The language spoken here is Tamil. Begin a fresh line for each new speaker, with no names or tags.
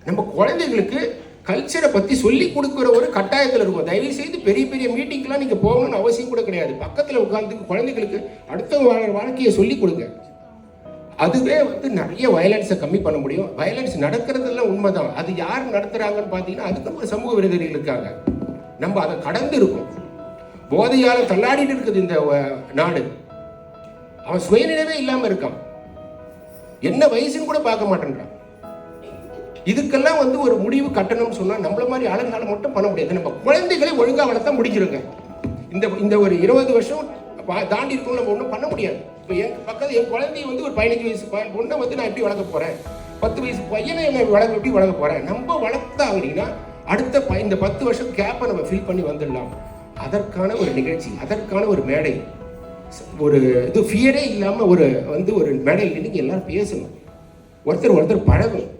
நம்ம குழந்தைகளுக்கு கல்ச்சரை பற்றி சொல்லி கொடுக்குற ஒரு கட்டாயத்தில் இருக்கும். தயவு செய்து பெரிய பெரிய மீட்டிங்லாம் நீங்கள் போகணும்னு அவசியம் கூட கிடையாது. பக்கத்தில் உட்காந்து குழந்தைகளுக்கு அடுத்த வாழ்க்கையை சொல்லி கொடுங்க. அதுவே நிறைய வயலன்ஸை கம்மி பண்ண முடியும். வயலன்ஸ் நடக்கிறதுலாம் உண்மைதான். அது யார் நடத்துகிறாங்கன்னு பார்த்தீங்கன்னா அதுக்கு ஒரு சமூக விரோதிகள் இருக்காங்க. நம்ம அதை கடந்து இருக்கோம். போதையால் தள்ளாடிட்டு இருக்குது இந்த நாடு. அவன் சுயநினைவே இல்லாமல் இருக்கான். என்ன வயசுன்னு கூட பார்க்க மாட்டேன்றான். இதுக்கெல்லாம் ஒரு முடிவு கட்டணும்னு சொன்னால் நம்மள மாதிரி ஆளுங்களால மட்டும் பண்ண முடியாது. நம்ம குழந்தைகளை ஒழுங்காக வளர்த்தா முடிச்சிருங்க. இந்த ஒரு 20 வருஷம் தாண்டி இருக்கும் நம்ம ஒன்றும் பண்ண முடியாது. இப்போ என் குழந்தைய ஒரு 15 வயசு பொண்ணை நான் எப்படி வளர்க்க போகிறேன், 10 வயசு பையனை எப்படி வளர்க்க போகிறேன். நம்ம வளர்த்தா அப்படின்னா அடுத்த இந்த 10 வருஷம் கேப்பை நம்ம ஃபில் பண்ணி வந்துடலாம். அதற்கான ஒரு நிகழ்ச்சி, அதற்கான ஒரு மேடை, ஒரு ஃபியரே இல்லாமல் ஒரு மேடையில் நீங்கள் எல்லாரும் பேசணும், ஒருத்தர் பழகணும்.